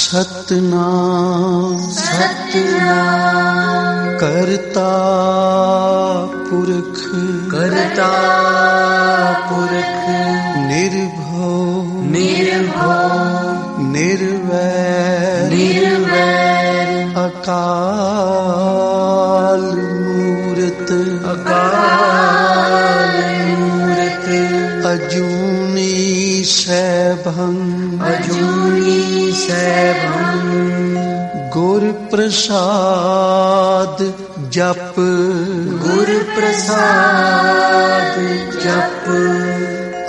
सतनाम सतनाम करता पुरख निर्भव निर्वैर अकाल मूरत अजूनी सैभं गुर प्रसाद जप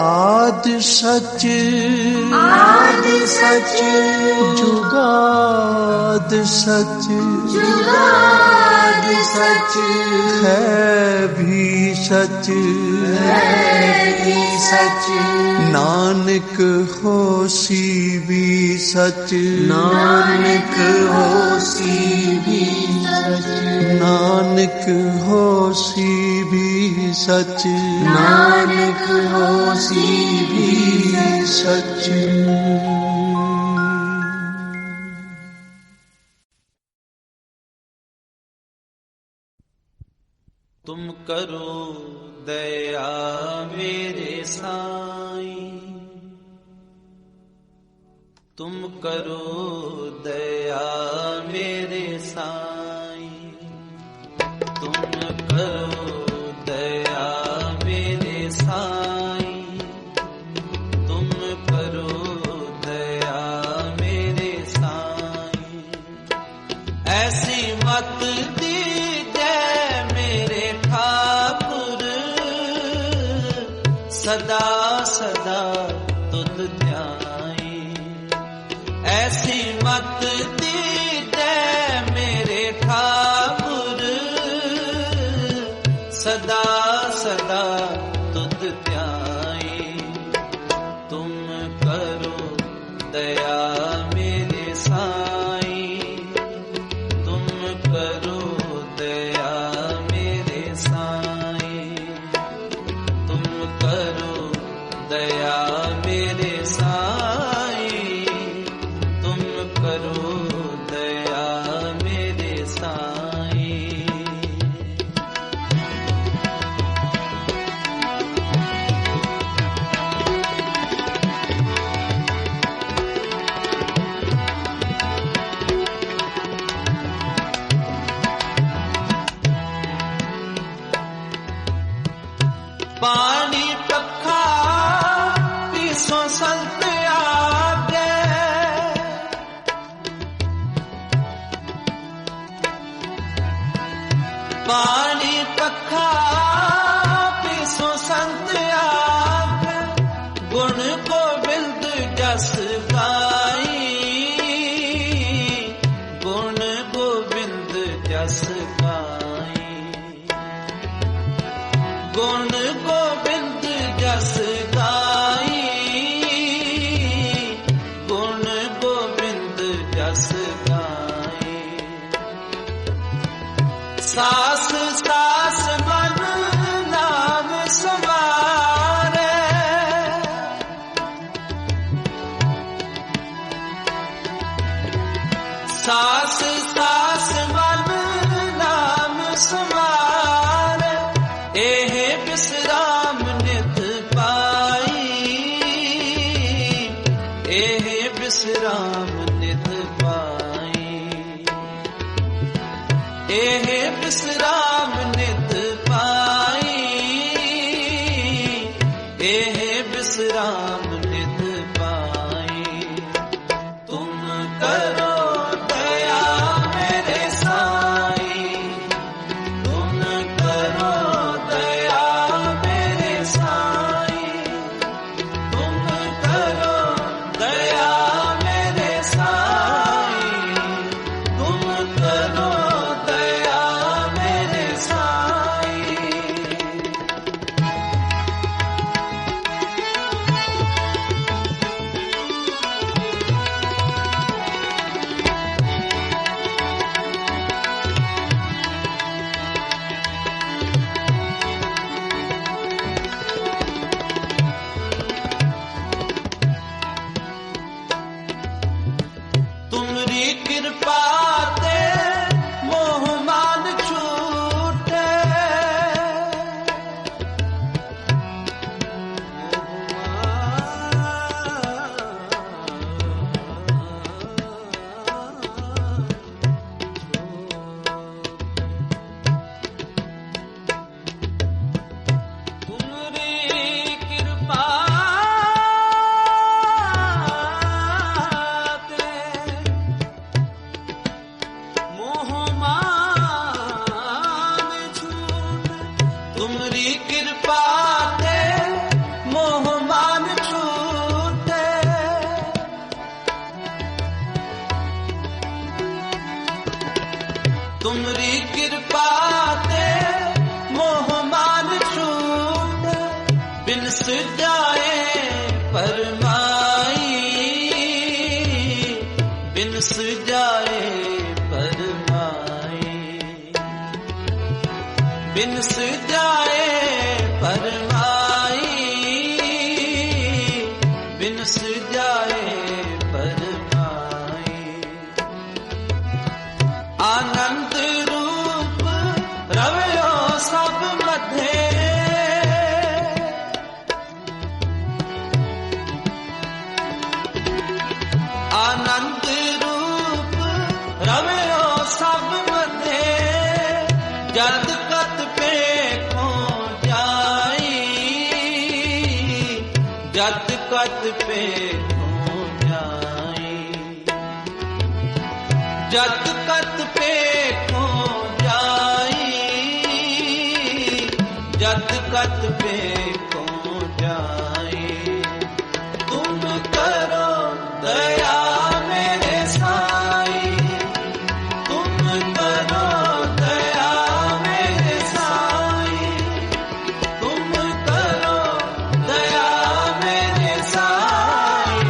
आद सच जुगाद सच है भी सच नानक होसी भी सच नानक होसी भी सच तुम करो दया मेरे साईं, तुम करो दया मेरे साईं, तुम करो दया मेरे साईं, तुम करो दया मेरे साईं। ऐसी मत सदा सदा तुध ध्याई, ऐसी मत दीजे मेरे ठाकुर, सदा सदा तुध ध्याई। तुम करो दया मेरे साईं, तुम करो दया मेरे साईं, तुम करो दया मेरे साईं, तुम करो दया मेरे साईं। पानी पखा पीसो संत आगे, पानी पखा पीसो संत आगे, गुण गोविंद जस गाई, गुण गोविंद जस गाई, गुण गोविंद जस गाई, गुण गोविंद जस गाई। सास सास मन नाम समारे, सास सास मन नाम समारे, एह विश्राम नित पाई, एह विश्राम नित पाई, एह विश्राम नित पाई, एह विश्राम नित पाई। तुम करो दया मेरे साईं, तुम करो दया मेरे साईं, तुम करो दया मेरे साईं, तुम करो दया मेरे साईं। कृपा ते मोह मान छूटे, तुमरी कृपा ते मोह मान छूटे, तुमरी कृपा ते मोह मान छूटे, बिन सजाए परमाई, बिन सजाए परमाई, बिन सजाए परमाई, बिन सजाए परमाई। आनंद रूप रवयो सब मध्य, आनंद रूप रवयो सब मध्य, जद कत पे खो जाई, जद कत पे खो जाई, जद कत पे खो जाई, जद कत पे खो जाई। तुम करो दया मेरे साई, तुम करो दया मेरे साई, तुम करो दया मेरे साई,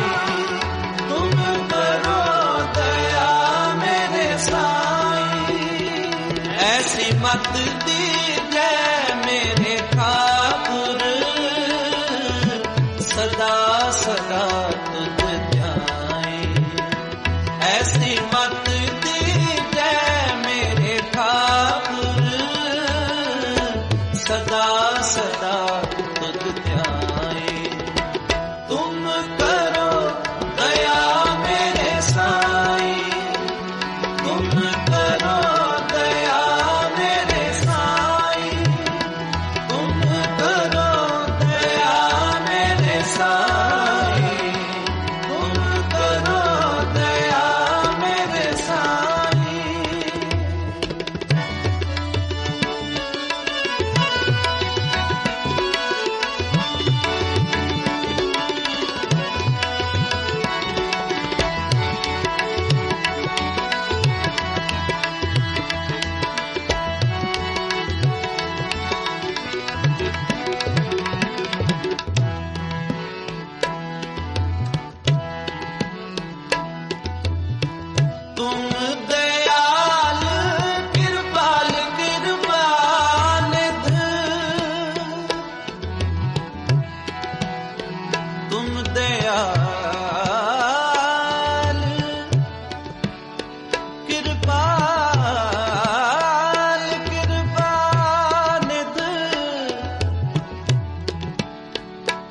तुम करो दया मेरे साई। ऐसी मत दीजिए मेरे ठाकुर, सदा सदा तुझ ध्याए, ऐसी मत दीजिए मेरे ठाकुर, सदा सदा तुझ ध्याए। तुम करो दया मेरे साई, तुम करो दया मेरे साई, तुम करो दया मेरे साई, तुम करो दया मेरे साई। तुम दयाल कृपाल कृपानिध, तुम दयाल कृपाल कृपानिध,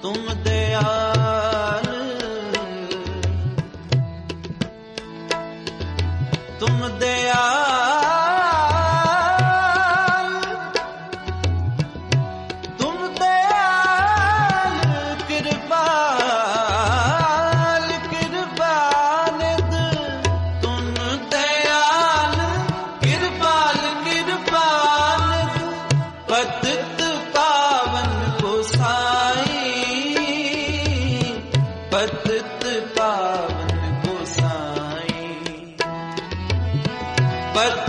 तुम दयाल, तुम दयाल, तुम दयाल कृपाल कृपानिध, तुम दयाल कृपाल कृपानिध, पतित पावन गोसाई, पतित पावन गोसाई, पतित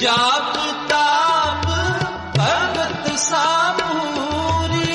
जाप ताप भगत सामूरी,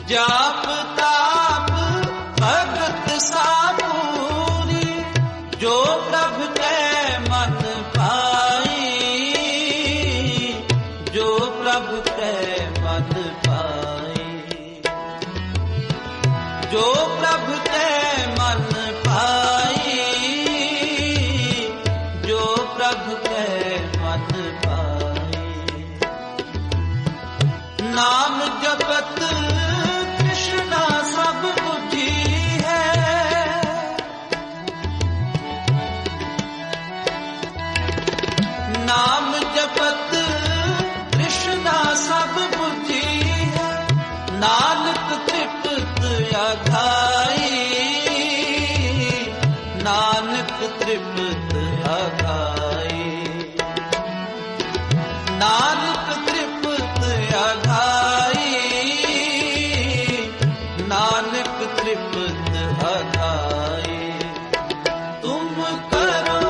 जाप ताप भगत सामूरी, जो प्रभु के मन पाई, जो प्रभु के मन पाई, जो प्रभु के मन पाई, जो प्रभु के मन पाई। नाम जपत सब बुद्धि है, नाम जपत कृष्णा सब बुद्धि है, नानक तृप्त अघाई, नानक तृप्त अघाई, नानक तृप्त अघाई, नानक तृप्त अघाई। तुम करो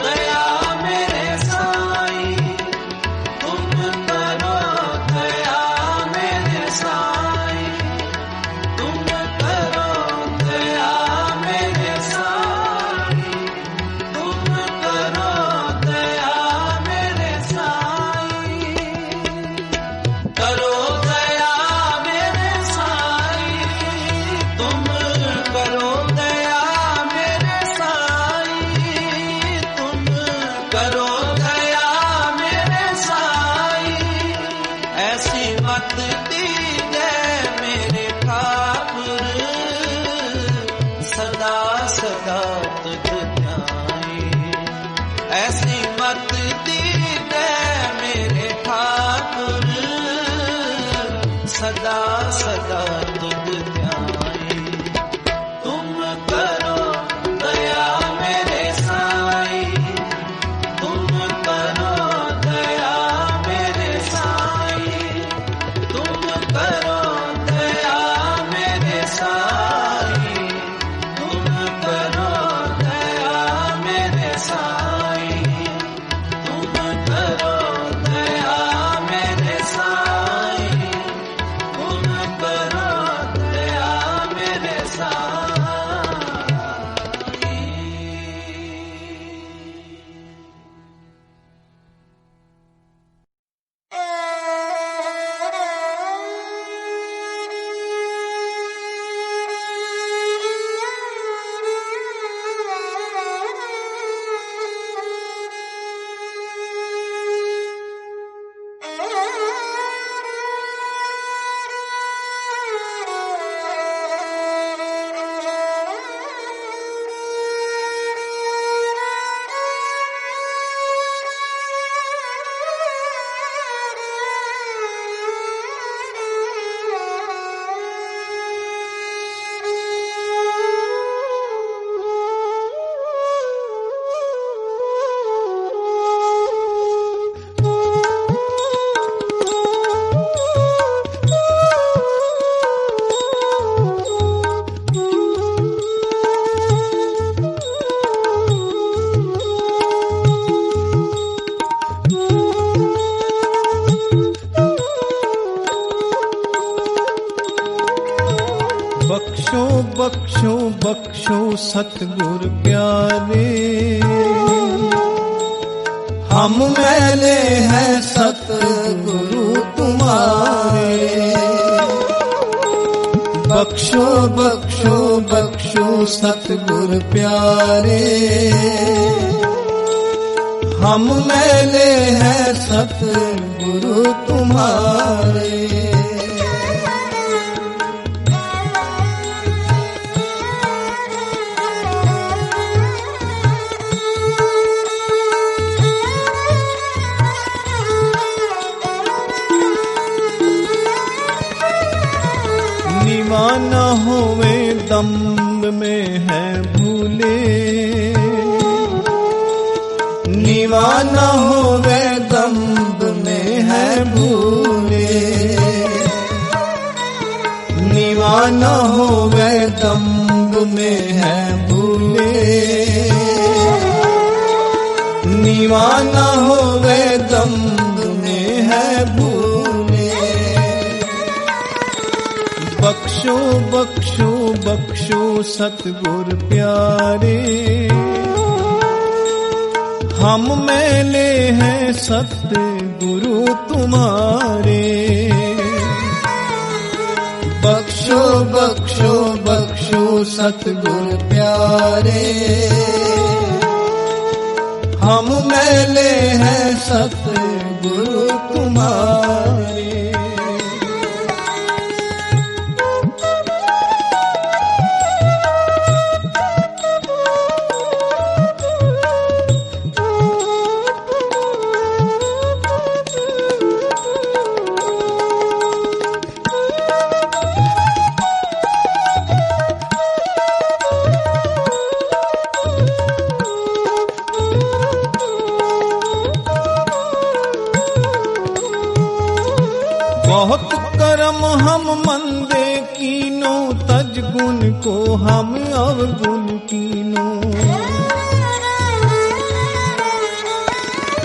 दया मेरे साई, तुम करो दया मेरे साई, तुम करो दया मेरे साई, तुम करो दया मेरे साई, करो दया मेरे साई, तुम करो दया मेरे साई, तुम करो दया मेरे साई। ऐसी मत दीजिए मेरे ठाकुर, सदा सदा तुझ ध्याई। ऐसी मत दीजिए मेरे ठाकुर, सदा सदा तुझ ध्याई। तुम करो दया मेरे साई, तुम करो दया मेरे साई, तुम करो दया मेरे साई, तुम करो दया मेरे साई, तुम करो दया मेरे साई, तुम करो दया मेरे साई। बख्शो बख्शो बख्शो सतगुर प्यारे, हम मैले हैं सतगुरु तुम्हारे। बख्शो बख्शो बख्शो सतगुर प्यारे, हम मैले हैं सतगुरु सतगुरु तुम्हारे। निवान होवे दम्ब में है भूले, निवान होवे दम्ब में है भूले, निवान होवे दम्ब में है भूले, निवान होवे दम्ब में है भूले। बख्शो बख्शो बख्शो सतगुर प्यारे, हम मैले हैं सतगुरु तुम्हारे। बख्शो बख्शो बख्शो सतगुर प्यारे, हम मैले हैं सतगुरु तुम्हारे। बहुत कर्म हम मंदे कीनो, तज गुण को हम अवगुण कीनो।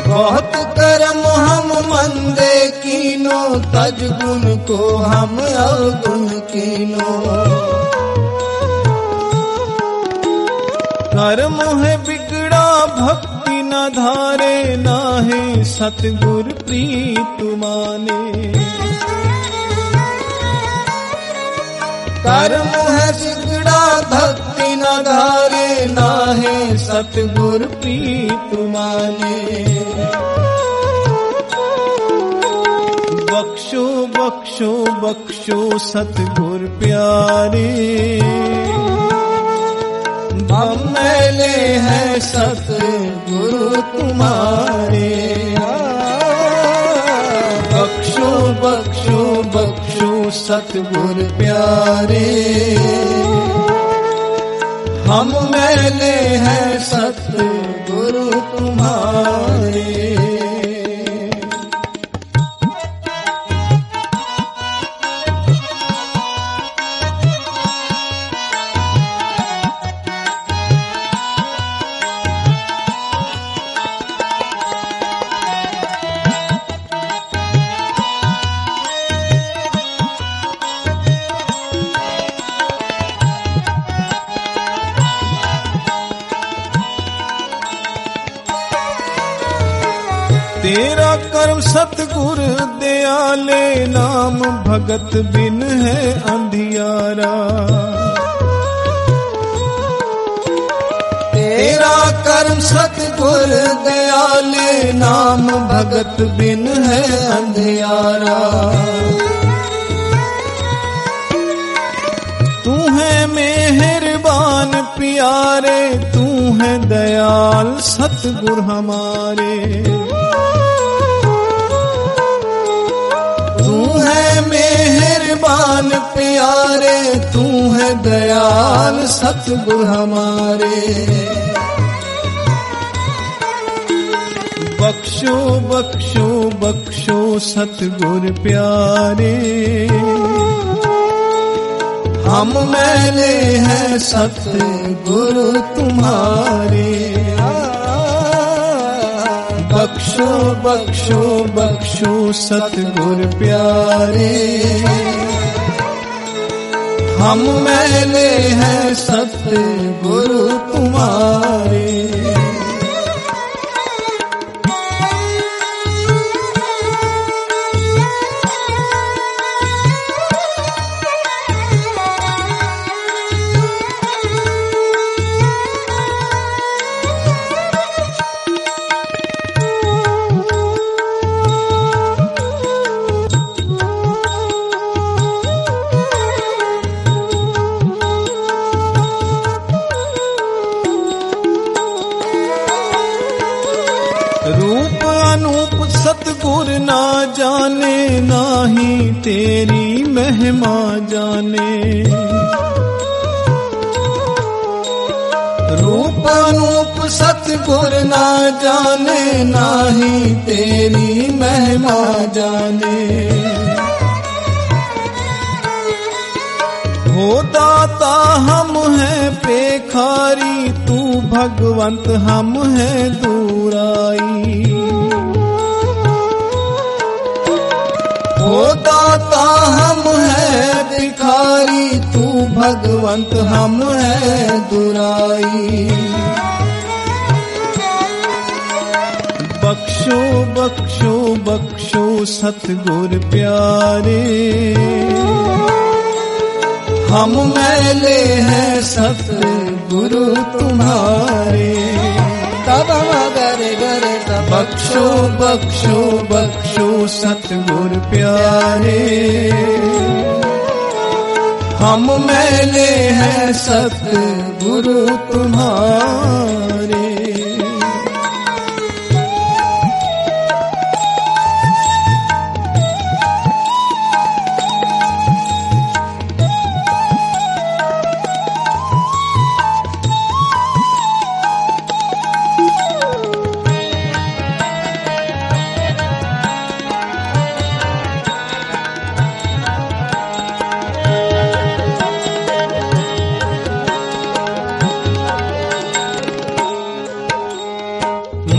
बहुत कर्म हम मंदे कीनो, तज गुण को हम अवगुण कीनो। कर्म है बिगड़ा भक्ति न धारे, नाहे सतगुर प्रीत माने। कर्म है बिगड़ा भक्ति न धारे, नाहे सतगुर प्रीत माने। बख्शो बख्शो बख्शो सतगुर प्यारे, हम मैले हैं सतगुरु तुम्हारे। बख्शो बख्शो बख्शो सतगुर प्यारे, हम मैले हैं सतगुरु तुम्हारे। तेरा कर्म सतगुर दयाले, नाम भगत बिन है अंधियारा। तेरा कर्म सतगुर दयाले, नाम भगत बिन है अंधियारा। तू है मेहरबान प्यारे, तू है दयाल सतगुर हमारे। तू है मेहरबान प्यारे, तू है दयाल सतगुर हमारे। बख्शो बख्शो बख्शो सतगुर प्यारे, हम मैले हैं सतगुरु तुम्हारे। बख्शो बख्शो बख्शो सतगुर प्यारे, हम मैले हैं सतगुरु तुम्हारे। तेरी महिमा जाने। रूप अनूप सतगुर ना जाने, नाही तेरी महिमा जाने। हो दाता हम हैं पेखारी, तू भगवंत हम हैं दूराई। हो दाता हम हैं भिखारी, तू भगवंत हम हैं दुराई। बख्शो बख्शो बख्शो सतगुर प्यारे, हम मैले हैं सतगुरु तुम्हारे। तब मगर गर बख्शो बख्शो बख्शो सतगुर प्यारे, हम मैले हैं सतगुरु तुम्हारे।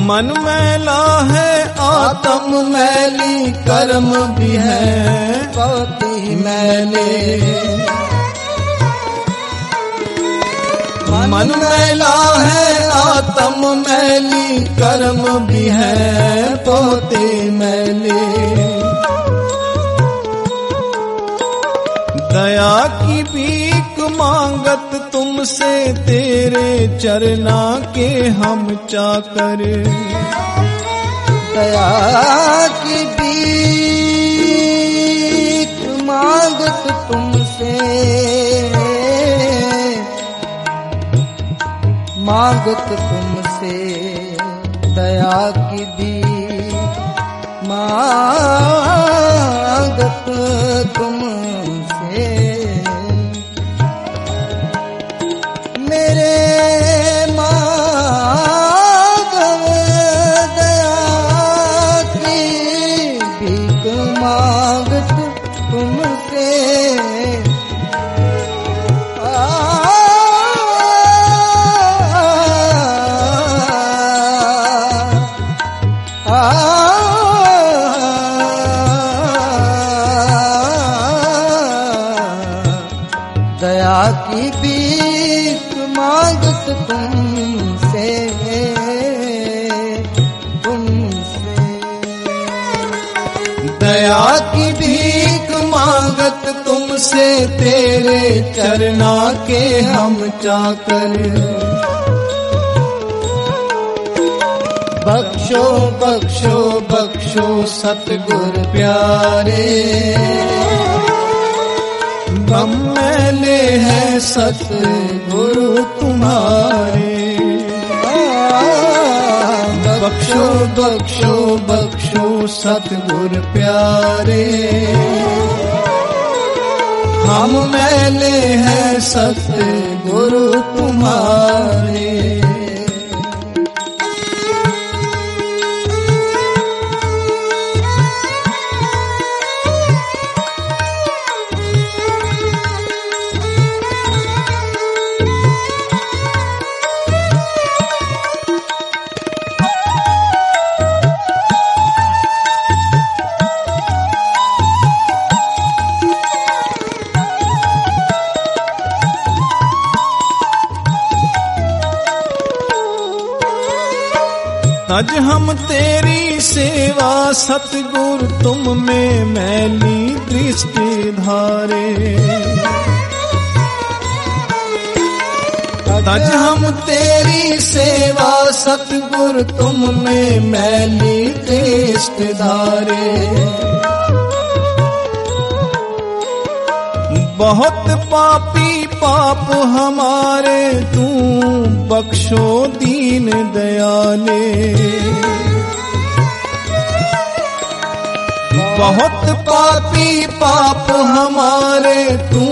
मन मैला है आत्म मैली, कर्म भी है पति मैले। मन मैला है आत्म मैली, कर्म भी है पोते मैले। दया की भीख मांगत तुमसे, तेरे चरना के हम चाकर। दया की भीख मांगत तुमसे, मांगत तुमसे। दया की भीख मांगत तुमसे। मेरे माधव दया की भीख मांगत तुमसे। दया की भीख मांगत तुमसे, तुमसे। दया की भीख मांगत तुमसे, तेरे चरना के हम चाकर। बख्शो बख्शो बख्शो सतगुर प्यारे, हम मैले हैं सतगुरु तुम्हारे। बख्शो बख्शो बख्शो सतगुर प्यारे, हम मैले हैं सतगुरु तुम्हारे। आज हम तेरी सेवा सतगुर, तुम में मैली दृष्टि धारे। आज हम तेरी सेवा सतगुर, तुम में मैली दृष्टि धारे। बहुत पापी पाप हमारे, तू बख्शो दीन दयाले। बहुत पापी पाप हमारे, तू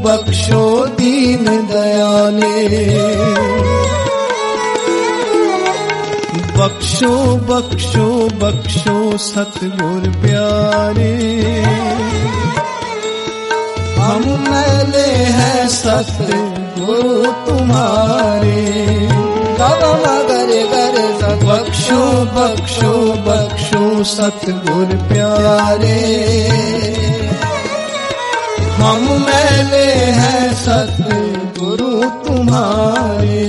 बख्शो दीन दयाले। बख्शो बख्शो बख्शो सतगुर प्यारे, हम मैले हैं सतगुरु तुम्हारे। बख्शो बख्शो बख्शो सतगुर प्यारे, हम मैले हैं सतगुरु तुम्हारे।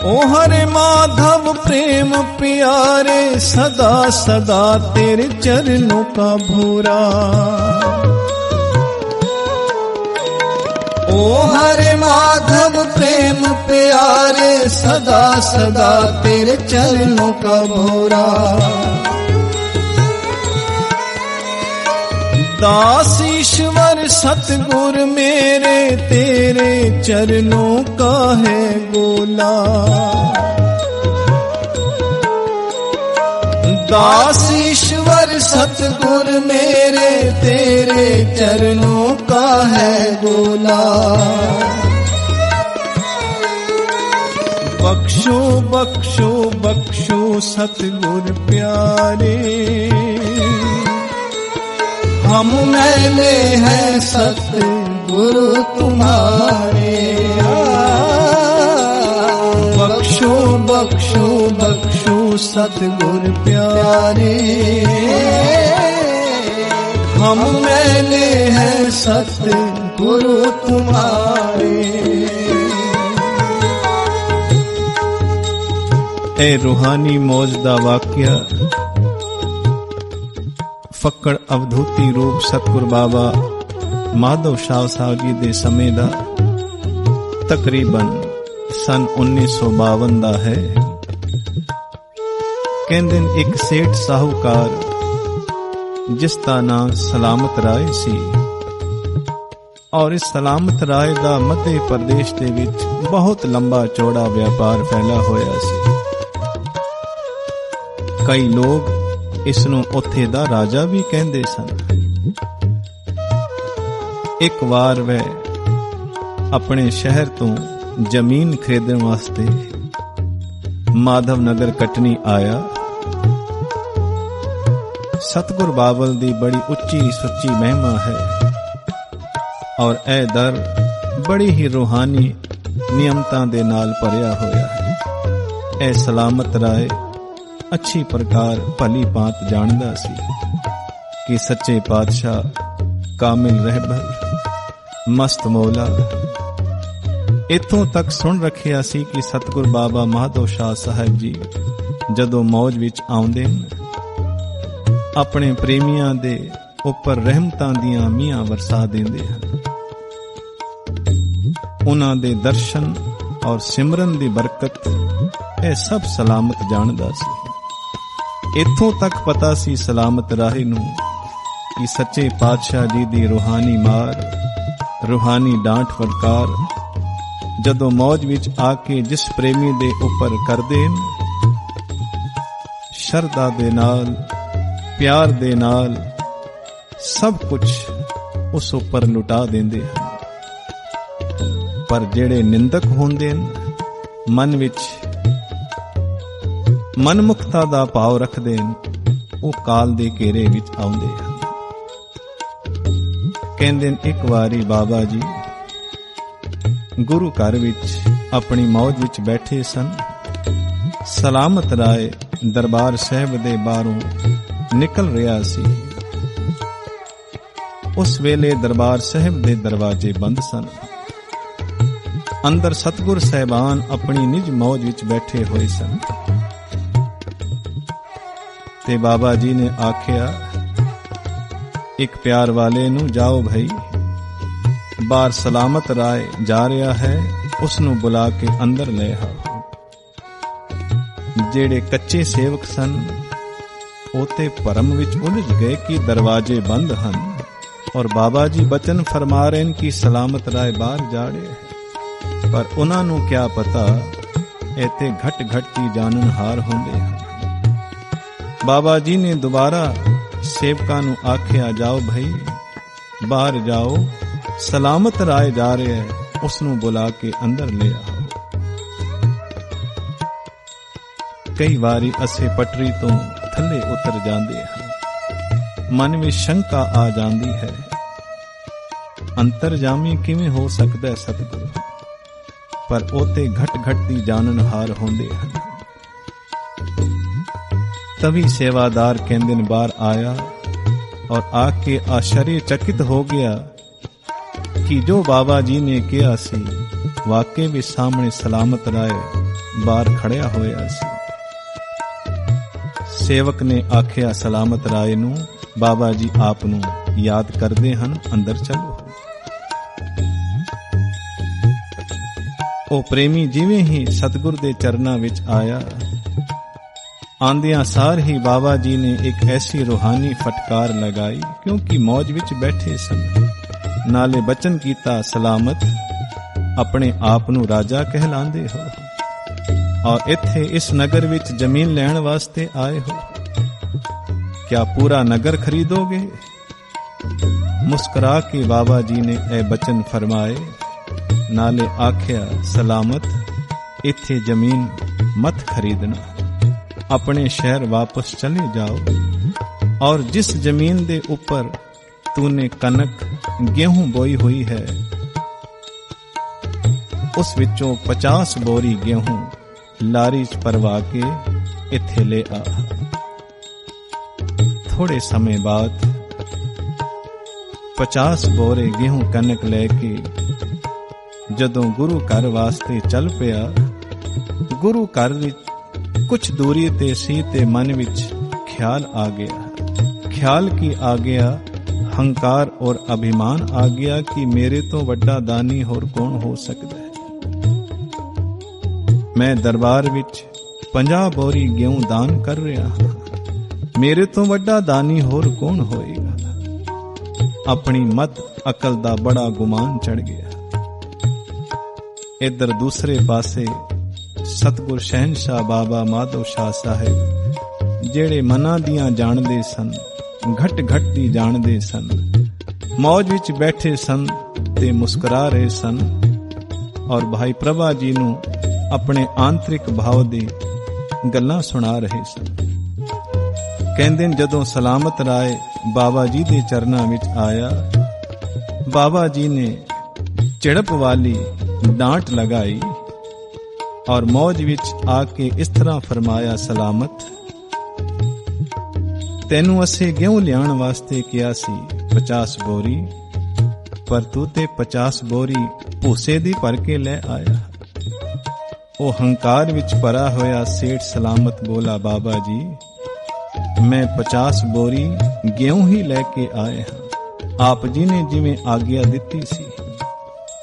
ओ हरे माधव प्रेम प्यारे, सदा सदा तेरे चरणों का भूरा। ओ हरे माधव प्रेम प्यारे, सदा सदा तेरे चरणों का भूरा। दास ईश्वर सतगुर मेरे, तेरे चरणों का है गोला। दास ईश्वर सतगुर मेरे, तेरे चरणों का है गोला। बख्शो बख्शो बख्शो सतगुर प्यारे, हम मैले हैं सतगुरु तुम्हारे। बख्शो बख्शो बख्शो सतगुर प्यारे, हम मैले हैं सतगुरु तुम्हारे। ए रूहानी मौज दा वाकिया फक्कड़ अवधूती रूप सतगुर बाबा माधव शाह साहब जी दे समय दा तकरीबन सन 1952 दा है। कहंदे एक सेठ साहूकार जिसदा नाम सलामत राय सी, और इस सलामत राय दा मध्य प्रदेश दे विच बहुत लंबा चौड़ा व्यापार फैला होया सी। कई लोग इसनों उत्थे दा राजा भी कहंदे सन। एक बार वह अपने शहर तो जमीन खरीदने वास्ते माधव नगर कटनी आया। सतगुर बाबल दी बड़ी उच्ची सुच्ची महिमा है, और ए दर बड़ी ही रूहानी नियमतां दे नाल भरिया होया है। ए सलामत राय अच्छी प्रकार भली भांत जानदा सी कि सच्चे पातशाह कामिल रहबर मस्त मौला। इथों तक सुन रखिया सी कि सतगुर बाबा माधव शाह साहब जी जदों मौज विच आउंदे अपने प्रेमियां दे उपर रहमतां दियां मीआं वरसा देंदे हन। उन्हां दे दर्शन और सिमरन दी बरकत ए सब सलामत जानदा सी। इथों तक पता सी सलामत राही नूं कि सच्चे पातशाह जी दी रूहानी मार, रूहानी डांट फटकार जदों मौज विच आके जिस प्रेमी दे उपर कर देन, शरदा दे नाल प्यार दे नाल सब कुछ उस उपर लुटा देंदे हन। पर जेड़े निंदक होंदे मन विच मनमुखता दा भाव रखदे वो काल दे घेरे विच आउंदे हन। कहंदे एक वारी बाबा जी गुरु घर विच अपनी मौज विच बैठे सन। सलामत राय दरबार साहिब दे बाहरों निकल रहा सी। उस वेले दरबार साहिब दे दरवाजे बंद सन। अंदर सतगुर साहिबान अपनी निज मौज विच बैठे हुए सन। ਤੇ ਬਾਬਾ ਜੀ ਨੇ ਆਖਿਆ, ਇੱਕ ਪਿਆਰ ਵਾਲੇ ਨੂੰ, ਜਾਓ ਭਾਈ, ਬਾਹਰ ਸਲਾਮਤ ਰਾਏ ਜਾ ਰਿਹਾ ਹੈ, ਉਸ ਨੂੰ ਬੁਲਾ ਕੇ ਅੰਦਰ ਲੈ ਆਓ। ਜਿਹੜੇ ਕੱਚੇ ਸੇਵਕ ਸਨ ਉਹ ਤੇ ਭਰਮ ਵਿੱਚ ਉਲਝ ਗਏ ਕਿ ਦਰਵਾਜ਼ੇ ਬੰਦ ਹਨ ਔਰ ਬਾਬਾ ਜੀ ਬਚਨ ਫਰਮਾ ਰਹੇ ਹਨ ਕਿ ਸਲਾਮਤ ਰਾਏ ਬਾਹਰ ਜਾ ਰਹੇ ਹੈ, ਪਰ ਉਹਨਾਂ ਨੂੰ ਕਿਆ ਪਤਾ ਇਹ ਤੇ ਘਟ ਦੀ ਜਾਣਨਹਾਰ ਹੁੰਦੇ ਹਨ। ਬਾਬਾ ਜੀ ਨੇ ਦੁਬਾਰਾ ਸੇਵਕਾਂ ਨੂੰ ਆਖਿਆ, ਜਾਓ ਭਾਈ, ਬਾਹਰ ਜਾਓ, ਸਲਾਮਤ ਰਾਏ ਜਾ ਰਿਹਾ ਹੈ, ਉਸ ਨੂੰ ਬੁਲਾ ਕੇ ਅੰਦਰ ਲੈ ਆਓ। ਕਈ ਵਾਰੀ ਅਸੀਂ ਪਟੜੀ ਤੋਂ ਥੱਲੇ ਉਤਰ ਜਾਂਦੇ ਹਾਂ, ਮਨ ਵਿੱਚ ਸ਼ੰਕਾ ਆ ਜਾਂਦੀ ਹੈ, ਅੰਤਰਜਾਮੀ ਕਿਵੇਂ ਹੋ ਸਕਦਾ ਹੈ ਸਤਿਗੁਰੂ, ਪਰ ਉਹ ਤੇ ਘਟ ਦੀ ਜਾਣਨਹਾਰ ਹੁੰਦੇ ਹਨ। ਤभी ਸੇਵਾਦਾਰ ਕਹਿੰਦੇ ਨੇ ਬਾਹਰ ਆਇਆ ਔਰ ਆ ਕੇ ਆਸ਼ਚर्यचकित ਹੋ ਗਿਆ ਕਿ ਜੋ ਬਾਬਾ ਜੀ ਨੇ ਕਿਹਾ ਸੀ ਵਾਕਈ ਵੀ ਸਾਹਮਣੇ ਸਲਾਮਤ ਰਾਏ ਬਾਹਰ ਖੜਿਆ ਹੋਇਆ ਸੀ। ਸੇਵਕ ਨੇ ਆਖਿਆ ਸਲਾਮਤ ਰਾਏ ਨੂੰ, ਬਾਬਾ ਜੀ ਆਪ ਨੂੰ ਯਾਦ ਕਰਦੇ ਹਨ, ਅੰਦਰ ਚਲੋ। ਉਹ ਪ੍ਰੇਮੀ ਜਿਵੇਂ ਹੀ ਸਤਿਗੁਰ ਦੇ ਚਰਨਾਂ ਵਿੱਚ ਆਇਆ, ਆਂਦਿਆਂ ਸਾਰ ਹੀ ਬਾਬਾ ਜੀ ਨੇ ਇੱਕ ਐਸੀ ਰੂਹਾਨੀ ਫਟਕਾਰ ਲਗਾਈ, ਕਿਉਂਕਿ ਮੌਜ ਵਿੱਚ ਬੈਠੇ ਸਨ। ਨਾਲੇ ਬਚਨ ਕੀਤਾ, ਸਲਾਮਤ, ਆਪਣੇ ਆਪ ਨੂੰ ਰਾਜਾ ਕਹਿਲਾਂਦੇ ਹੋ ਔਰ ਇੱਥੇ ਇਸ ਨਗਰ ਵਿੱਚ ਜ਼ਮੀਨ ਲੈਣ ਵਾਸਤੇ ਆਏ ਹੋ, ਕਿਆ ਪੂਰਾ ਨਗਰ ਖਰੀਦੋਗੇ? ਮੁਸਕਰਾ ਕੇ ਬਾਬਾ ਜੀ ਨੇ ਇਹ ਬਚਨ ਫਰਮਾਏ, ਨਾਲੇ ਆਖਿਆ, ਸਲਾਮਤ, ਇੱਥੇ ਜ਼ਮੀਨ ਮਤ ਖਰੀਦਣਾ, ਆਪਣੇ ਸ਼ਹਿਰ ਵਾਪਸ ਚਲੇ ਜਾਓ और जिस जमीन दे ऊपर तूने कनक गेहूं बोई हुई है उस विचों 50 बोरी गेहूं लारी च परवा के इत्थे ले आ। थोड़े समय बाद 50 बोरे गेहूं कनक लेके जदों गुरु घर वास्ते चल पिया, गुरु घर विच कुछ दूरी ते सी ते मन विच ख्याल आ गया। ख्याल की आ गया, हंकार और अभिमान आ गया कि मेरे तो वड्डा दानी होर कौन हो सकता है। मैं दरबार विच 50 बोरी गेहूं दान कर रहा हां, मेरे तो वड्डा दानी होर कौन होएगा। अपनी मत अकल दा बड़ा गुमान चढ़ गया। इधर दूसरे पासे सतगुर शहनशाह बाबा माधव शाह साहिब जेड़े मना दियां जानदे सन, घट घट दी जानदे सन, मौज विच बैठे सन ते मुस्कुरा रहे सन और भाई प्रभा जी नू अपने आंतरिक भाव दी गल्लां सुना रहे सन। कहंदे जदों सलामत राय बाबा जी दे चरनां विच आया, बाबा जी ने चिड़प वाली डांट लगाई और मौज विच आके इस तरह फरमाया, सलामत, तैनू असे गेहूं लियाण वास्ते किया सी 50 बोरी, पर तू ते 50 बोरी भूसे दी भर के ले आया। ओ हंकार विच भरा होया सेठ सलामत बोला, बाबा जी मैं 50 बोरी गेहूं ही लेके आए हां, आप जी ने जिवें आज्ञा दिती सी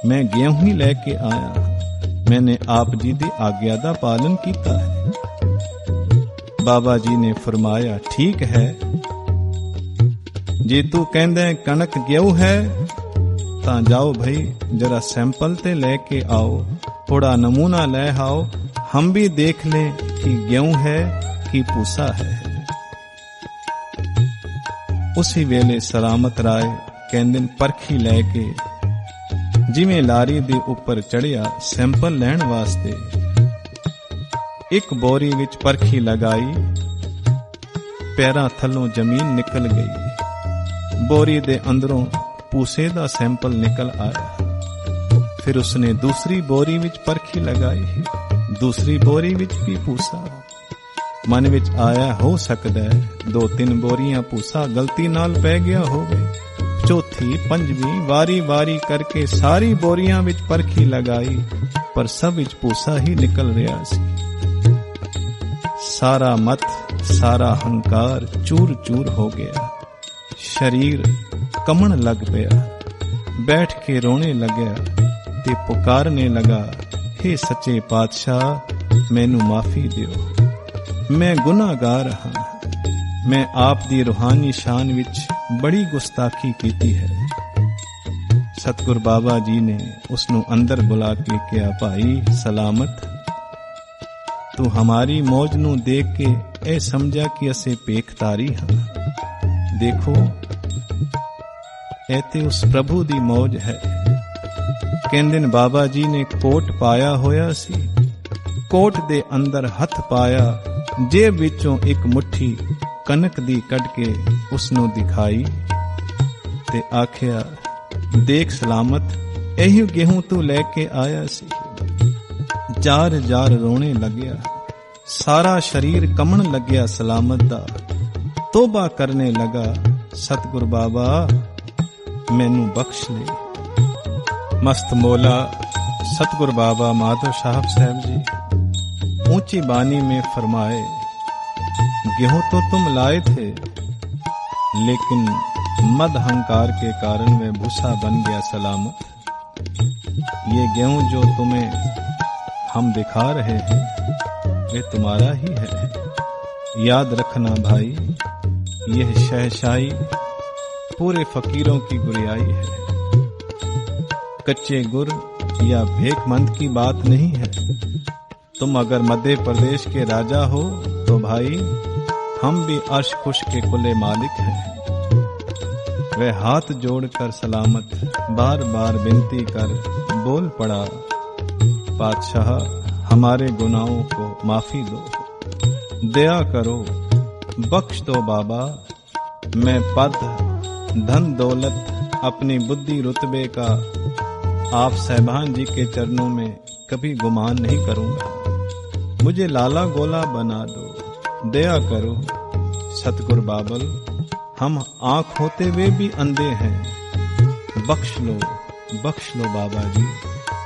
मैं गेहूं ही लेके आया, मैंने आप जी दी आज्ञा दा पालन कीता है। बाबा जी ने फरमाया, ठीक है, जे तू कहंदा कणक गेहूं है तां जाओ भाई जरा सैंपल ते लेके आओ, थोड़ा नमूना ले आओ, हम भी देख लें कि गेहूं है कि पूसा है। उसी वेले सलामत राय कहंदे परखी लेके जिवें लारी दे उपर चढ़िया सैंपल लैण वास्ते, एक बोरी विच परखी लगाई, पैरां थल्लों जमीन निकल गई, बोरी दे अंदरों पूसे दा सैंपल निकल आया। फिर उसने दूसरी बोरी विच परखी लगाई, दूसरी बोरी विच भी पूसा। मन विच आया हो सकदा है 2-3 बोरियां पूसा गलती नाल पै गया होवे। चौथी पंजवीं वारी वारी करके सारी बोरियां विच परखी लगाई, पर सब विच पूसा ही निकल रहा सी। सारा मत सारा हंकार चूर चूर हो गया। शरीर कमण लग पिया। बैठ के रोने लग्या ते पुकारने लगा, हे सच्चे पातशाह मैनू माफी दियो, मैं गुनाहगार हाँ। मैं आप दी रूहानी शान विच बड़ी गुस्ताखी कीती है। सतगुर बाबा जी ने उसनू अंदर बुला के कहा, भाई सलामत, तू हमारी मौज नू देख के ए समझा कि असे पेखतारी हाँ। देखो ऐते उस प्रभु दी मौज है। कहंदे ने बाबा जी ने कोट पाया होया सी, कोट दे अंदर हथ पाया, जेब विचों एक मुट्ठी कनक दी कढ के उसनू दिखाई ते आखिया, देख सलामत, यही गेहूं तू लेके आया सी। जार जार रोने लग्या, सारा शरीर कमण लग्या सलामत दा। तोबा करने लगा, सतगुर बाबा मैनू बख्श ले। मस्त मौला सतगुर बाबा माधव साहब साहब जी ऊंची बानी में फरमाए, गेहूं तो तुम लाए थे, लेकिन मद हंकार के कारण वह भूसा बन गया सलामत। ये गेहूं जो तुम्हें हम दिखा रहे हैं वे तुम्हारा ही है। याद रखना भाई, यह शहशाही पूरे फकीरों की गुरियाई है। कच्चे गुर या भेकमंद की बात नहीं है। तुम अगर मध्य प्रदेश के राजा हो तो भाई हम भी अर्श खुश के कुले मालिक हैं। वह हाथ जोड़कर सलामत बार बार विनती कर बोल पड़ा, पातशाह हमारे गुनाहों को माफी दो, दया करो, बख्श दो बाबा। मैं पद धन दौलत अपनी बुद्धि रुतबे का आप साहिबान जी के चरणों में कभी गुमान नहीं करूंगा। मुझे लाला गोला बना दो, दया करो। सतगुर बाबल, हम आंख होते हुए भी अंधे हैं, बख्श लो बाबा जी।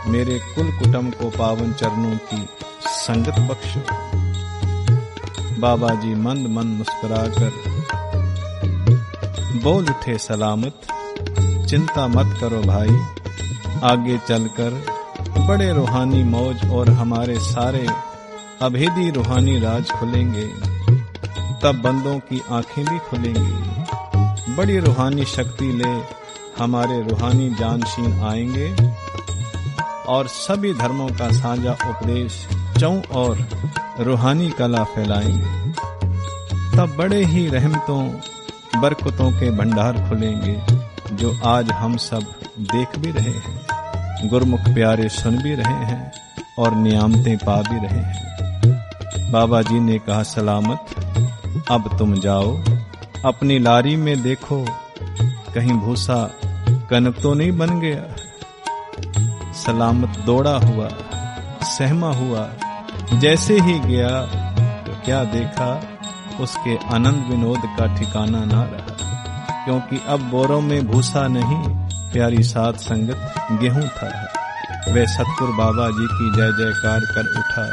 मेरे कुल कुटुंब को पावन चरणों की संगत बख्शो। बाबा जी मंद मंद मुस्कुराकर बोल उठे, सलामत, चिंता मत करो भाई, आगे चलकर बड़े रूहानी मौज और हमारे सारे अभेदी रूहानी राज खुलेंगे। तब बंदों की आंखें भी खुलेंगी। बड़ी रूहानी शक्ति ले हमारे रूहानी जानशीन आएंगे और सभी धर्मों का साझा उपदेश चौं और रूहानी कला फैलाएंगे। तब बड़े ही रहमतों बरकतों के भंडार खुलेंगे, जो आज हम सब देख भी रहे हैं, गुरमुख प्यारे सुन भी रहे हैं और नियामतें पा भी रहे हैं। बाबा जी ने कहा, सलामत, अब तुम जाओ, अपनी लारी में देखो कहीं भूसा कनक तो नहीं बन गया। सलामत दौड़ा हुआ, सहमा हुआ, जैसे ही गया तो क्या देखा, उसके आनंद विनोद का ठिकाना ना रहा, क्योंकि अब बोरों में भूसा नहीं, प्यारी साध संगत गेहूं था। वह सतगुर बाबा जी की जय जयकार कर उठा,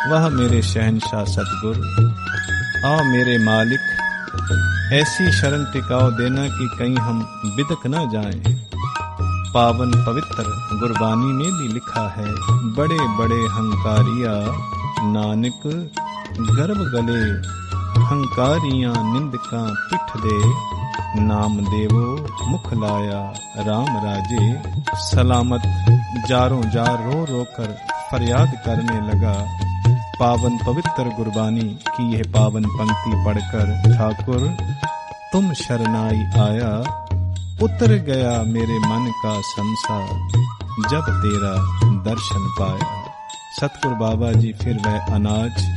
वह मेरे शहनशाह सतगुर, आ मेरे मालिक, ऐसी शरण टिकाओ देना कि कहीं हम बिदक न जाएं। पावन पवित्र गुरबानी में भी लिखा है, बड़े बड़े हंकारिया नानक गर्भ गले, हंकारियां निंदका पिठ दे, नाम देवो मुख लाया राम राजे। सलामत जारों जार रो रो कर फरियाद करने लगा। पावन पवित्र गुरबानी की यह पावन पंक्ति पढ़कर, ठाकुर तुम शरणाई आया, उतर गया मेरे मन का संसार, जब तेरा दर्शन पाया। सतगुर बाबा जी फिर वह अनाज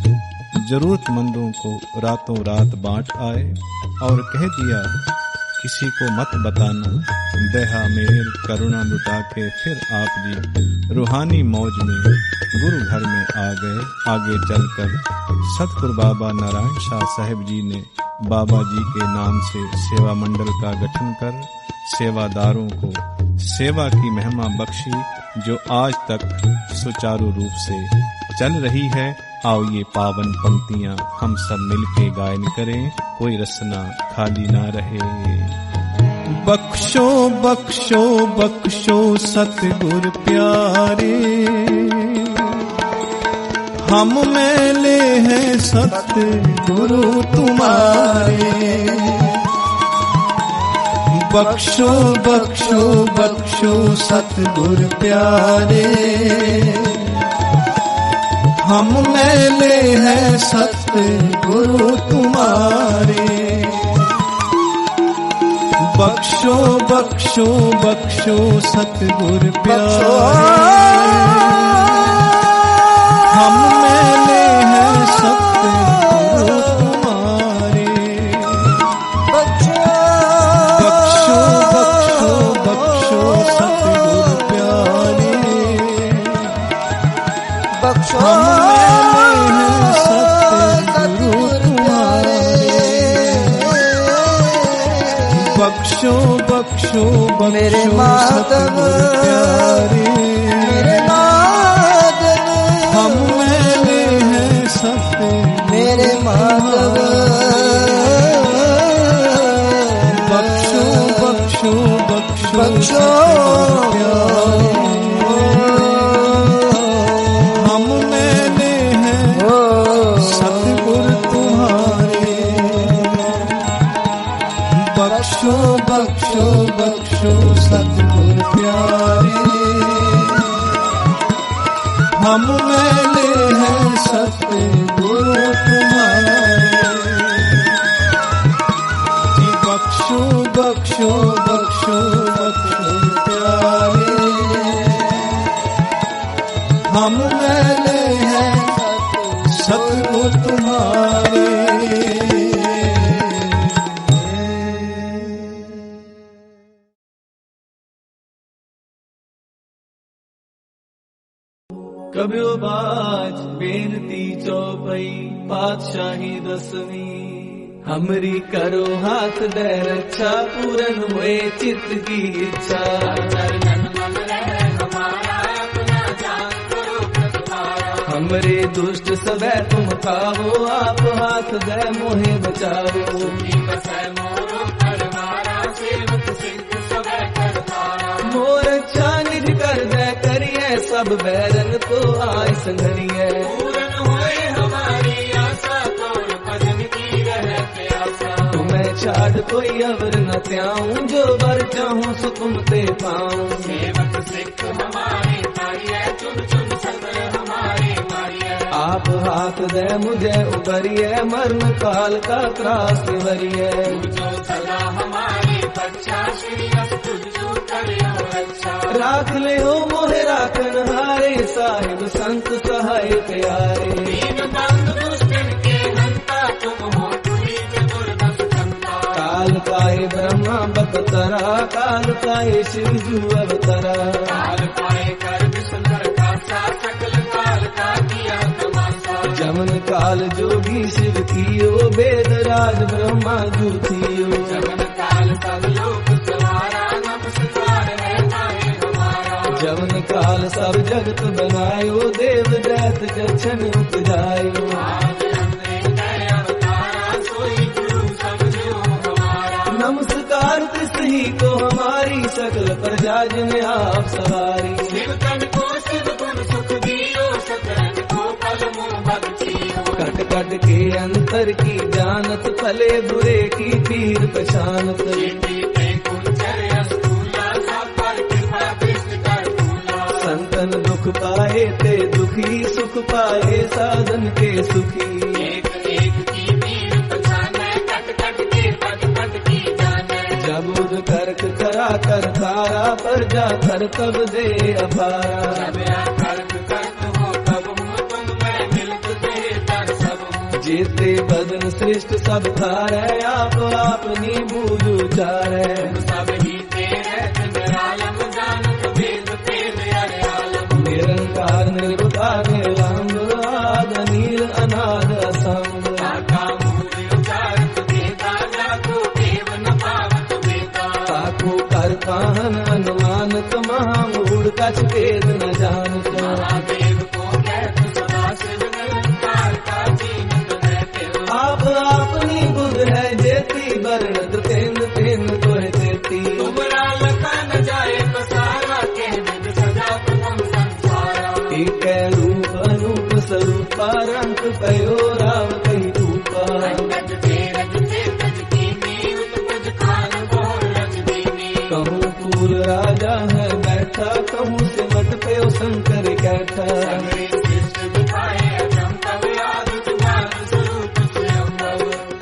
जरूरतमंदों को रातों रात बांट आए और कह दिया, किसी को मत बताना। दया मेर करुणा लुटा के फिर आप जी रूहानी मौज में गुरु घर में आ गए। आगे चलकर सतगुर बाबा नारायण शाह साहिब जी ने बाबा जी के नाम से सेवा मंडल का गठन कर सेवादारों को सेवा की महिमा बख्शी, जो आज तक सुचारू रूप से चल रही है। आओ ये पावन पंक्तियां हम सब मिलके गायन करें, कोई रसना खाली ना रहे। बख्शो बख्शो बख्शो सतगुर प्यारे, हम मैले हैं सतगुरु तुम्हारे। बख्शो बख्शो बख्शो सतगुर प्यारे, हम मैले हैं सतगुरु तुम्हारे। बख्शो बख्शो बख्शो सतगुर प्यारे, हम मैले हैं सतगुरु तुम्हारे। बख्शो बख्शो बख्शो सतगुर प्यारे, बख्शो बख्शो बख्शो मेरे माधव प्यारे, मेरे माधव हम मैले हैं सत्य मेरे माधव। बख्शो बख्शो बख्शो बख्शो प्यारे, हम मैले हैं सतगुर तुम्हारे। बख्शो बख्शो बख्शो सतगुर प्यारे, हम मैले हैं सतगुरु तुम्हारे। जी बख्शो बख्शो बख्शो बख्शो प्यारे, हम मैले हैं सतगुरु तुम्हारे। कब्यो बाज बेनती चौपई पातशाही दसवीं, हमरी करो हाथ दे रक्षा, पूरन हुए चित्त की इच्छा। हमरे दुष्ट सबे तुम खाओ, आप हाथ दे मोहे बचाओ। मोर अच्छा निज कर दे करिए, सब बैरन को आय संघरिए। तुम्हें छाड़ कोई अवर न त्याऊं, जो बर चाहूं सो तुम ते पाऊं। आप हाथ दे मुझे उबरिए, मरण काल का त्रास निवरिए। राख ले हो मोहे राखन हारे, साहिब संत सहाय प्यारे। काल पाए ब्रह्मा बपतरा, काल पाए शिव जू अवतरा। जमन काल जोगी शिव कियो, वेद राज ब्रह्मा जू थियो। जवन काल सब जगत बनायो, देव दैत जछन उपजायो। नमस्कार तिस ही को हमारी, सकल प्रजा जिन आप सवारी। कट कट के अंतर की जानत, भले बुरे की पीर पहचानत। संतन दुख पाए ते दुखी, सुख पाए साधन के सुखी। जबुद कर्क करा कर तारा, पर जा कर तब दे अपारा। जेते बदन श्रेष्ठ सब थारे, आप अपनी बूझ उचारे। निरंकार निर्विकार निरालंब, आद नील अनाद असंग। ताको कर पाहन अनुमानत, महामूढ़ कछ भेद न जानत। बरनत तेन तेन तोहे देती। तुमरा लखा न जाए पसारा के निज सजा प्रथम संसारा। एक रूप अनूप स्वरूपा रंग पयो राम कही रूपा। अंगद तेरज से तज कीनी उत्पज खान बोल रज दीनी। कहूँ पूर राजा है बैठा कहूँ सिमट पे शंकर कैठा। सगरे सृष्ट दिखाए अचंभव आदि जुगाल स्वरूप स्वयंभव।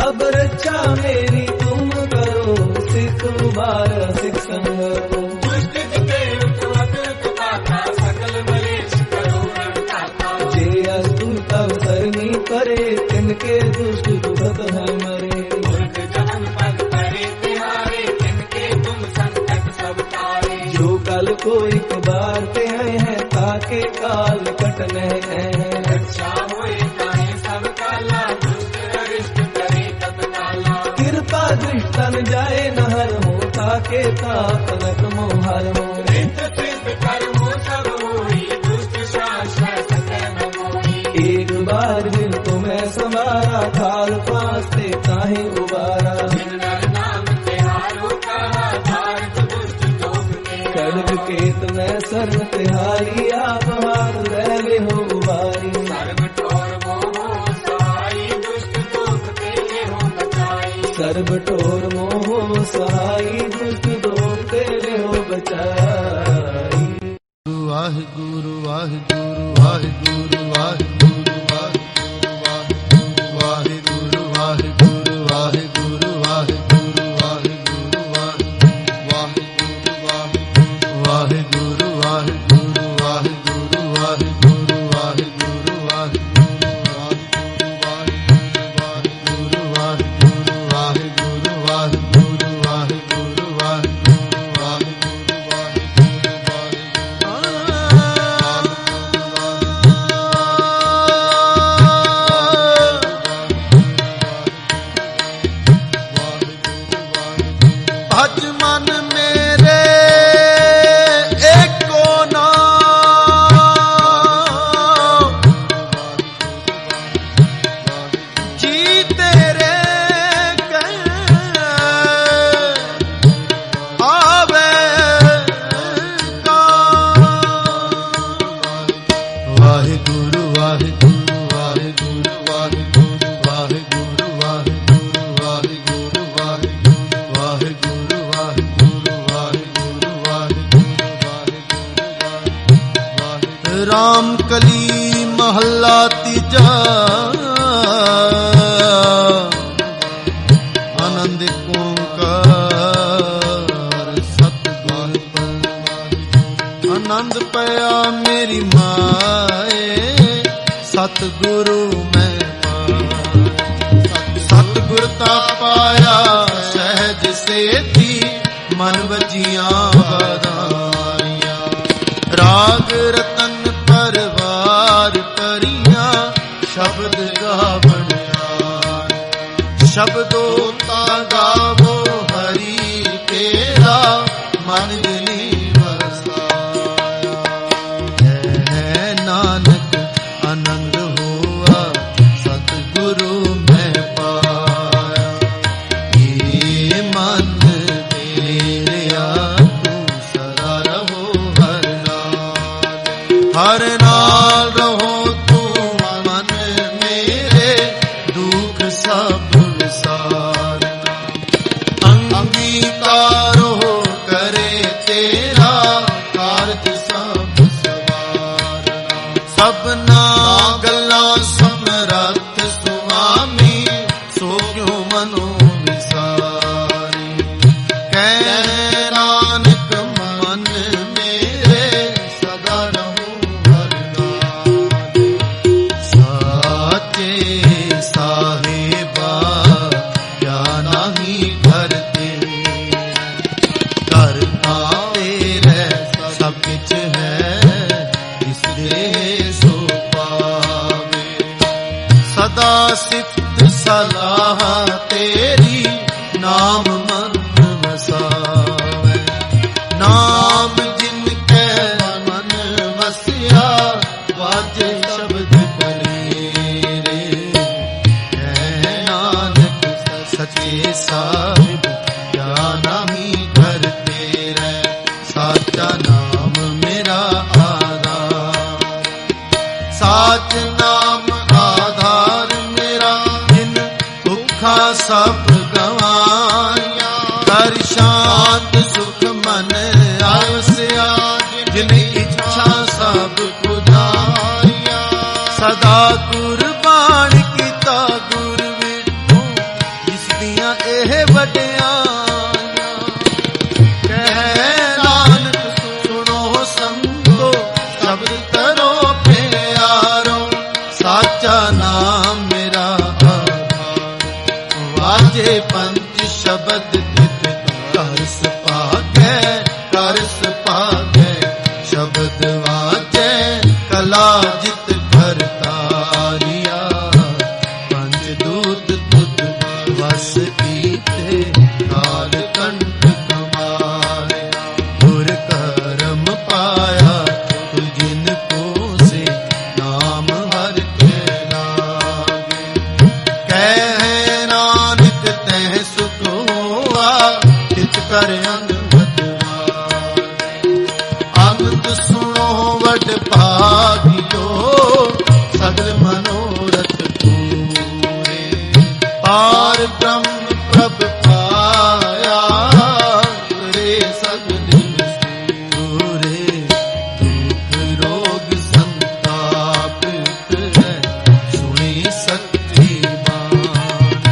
अब रक्षा मेरी तुम करो सिख उबारा सिख संगरो। दुष्ट जिते उठवत तुकाता सकल मलेश करो रणताता। जे अस्तुत अवसरनी करे तिनके दुष्ट दुखत है मरे। मूर्ख जवन पद करे तिहारे तिनके तुम संकट सब तारे। जो कल को एक बार ते आए हैं ताके काल कटने हैं। रक्षा होए ताहे सब काला दुष्ट अरिष्ट करे तत्काला। कृपा दृष्टन जाए नहर हो ताके तातनक मोहर हो। नित सिद्ध कर्मो सब होई दुष्ट शासन सके न मोही। एक बार दिन तुम्हें समारा काल पास्ते ताहे उबारा। जिन नर नाम तिहारो कहा भारत दुष्ट लोक के। खड्ग केत में सर्व तिहारी आप हाथ रहे हो उबारी। सर्व ठोर मोह सहाई दुष्ट लोक तेरे हो बचाई। सर्व ठोर मोह सहाई दुष्ट दोष तेरे हो बचाई। वाहिगुरु वाहिगुरु वाहिगुरु वाहिगुरु वाहिगुरु वाहिगुरु वाहिगुरु वाहिगुरु वाहिगुरु वाहिगुरु वाहिगुरु वाहिगुरु वाहिगुरु वाहिगुरु वाहिगुरु भज मन मेरे एको नाम जी तेरे कह आवे वाहिगुरु वाहिगुरु वाहिगुरु वाहिगुरु वाहिगुरु वाहिगुरु वाहिगुरु वाहिगुरु वाहिगुरु वाहिगुरु वाहिगुरु राम कली महला तीजा आनंद ओंकार सतगुर आनंद पया मेरी माए सतगुरु मैं सतगुर ता पाया सहज सेती मन वजियां बधाइयां राग रतन परवार परियां शब्द गावण शब्दों ता गावो हरि तेरा मन जनी वसाया है नानक आनंद हुआ सतगुरु मैं पाया ये मन तेरे तू सदा रहो हर नाल रहो तू मन मेरे दुख सब विसारना अंगीकारो करे तेरा कारज सब सवारना सबना गल्ला समरथ सुआमी सो क्यों मनो विसारी कह नानक मन मेरे सदा रहूं हर नाम साचे साहिबा क्या नहीं करते करता तेरे सब कुछ है इस देह सो पावे सदा सिफ्त सलाह तेरी नाम मन वसावे नाम जिनके मन वसिया वाजे शब्द कलेरे है नानक सच्चे सा बिन इच्छा सब पुजारिया सदा कुर्बान कीता गुर विठू जिस दियां एह वडियाइयां कह नानक सुनो संतो शब्द करो प्यारो साचा नाम मेरा वाजे पंच शब्द तित करस पागे शब्द वाजे कला जित घर तारिया पंच दूत तुद वस कीते काल कंठ कमाए गुर करम पाया तु जिन को से नाम हर के लागे कह नानक तह सुख हुआ चित कर अंत सुनो वड भागियो सगल मनोरथ पूरे पार ब्रह्म प्रभ पाया रे सगल पूरे दुख रोग संताप है सुनी सच्ची बात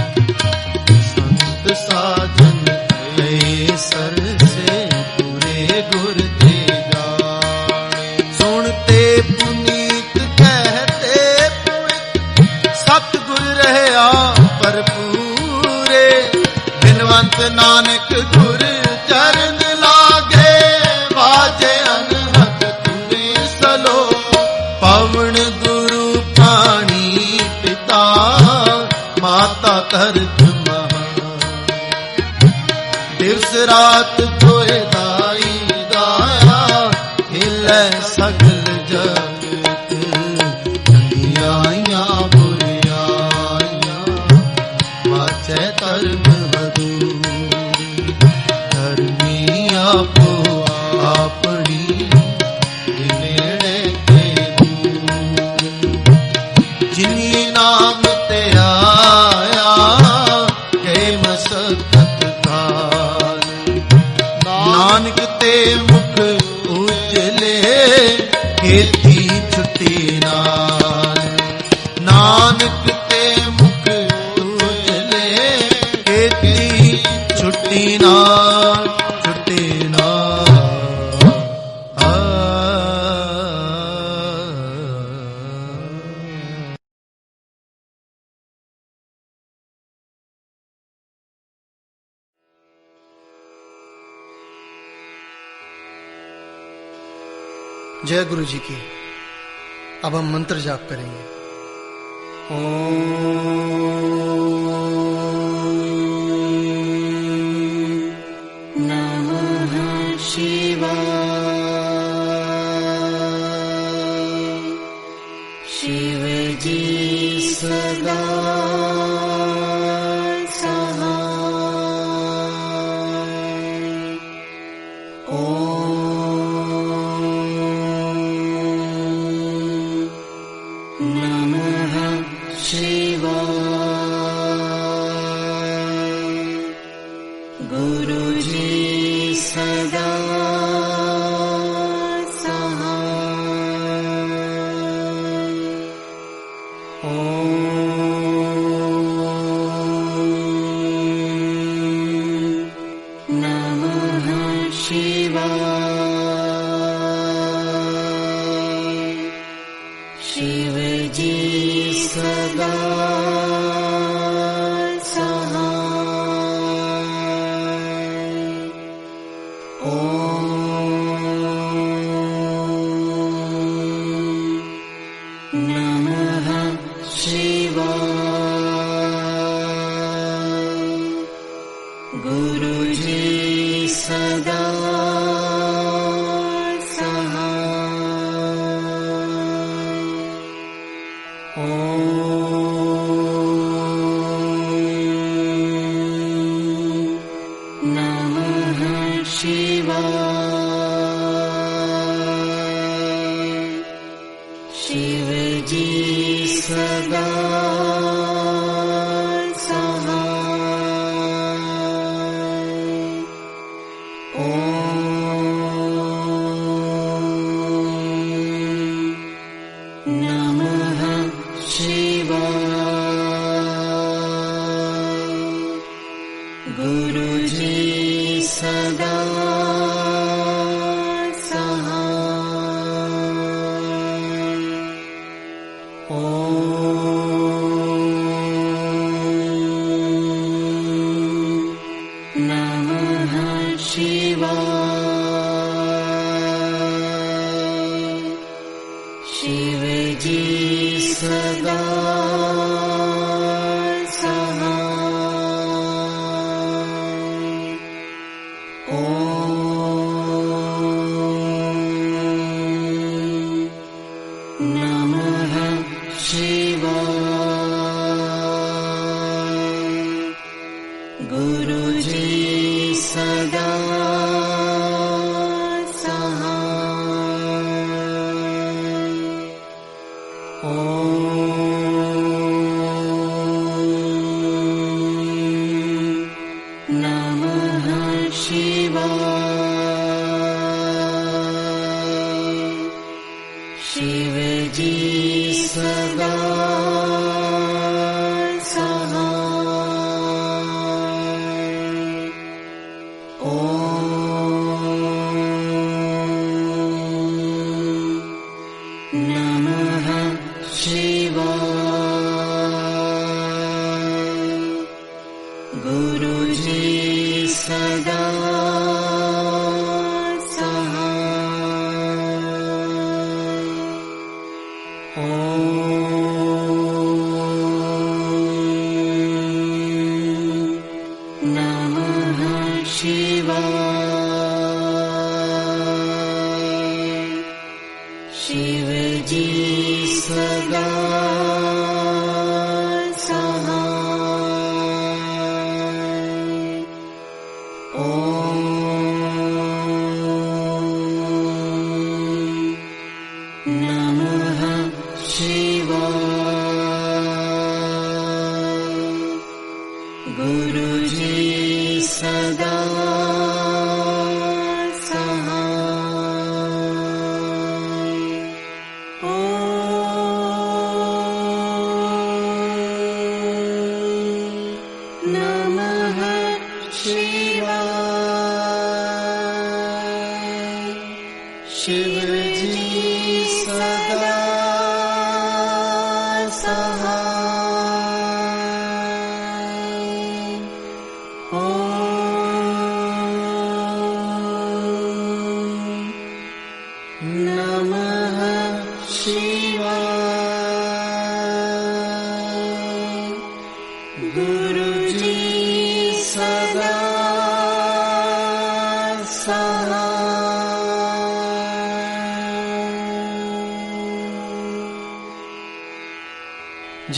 संत साजन गए सर से पूरे गुर ते सुनते पुनीत कहते पवित्र सतगुर रहया भरपूरे बिनवंत नानक गुर चरण लागे वाजे अनहद तुने सलो पवन गुरु पानी पिता माता तरत दिवस रात धोए दाई दाया हिले सगल जगत चंगियाइयां बुरियाइयां वाचे धर्म हदूरी धर्मी आपो अपनी नेड़े के दूर जिनी नाम ते आया के मसकत काल नानक ते मुख उजले खेती छुट्टी नाल नानक ते मुख उजले खेती छुट्टी नाल छुट्टी नाल जय गुरु जी की। अब हम मंत्र जाप करेंगे। नमः शिवाय। शिव जी सदा सहाय। ॐ। शिव जी सदा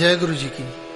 जय गुरु जी की।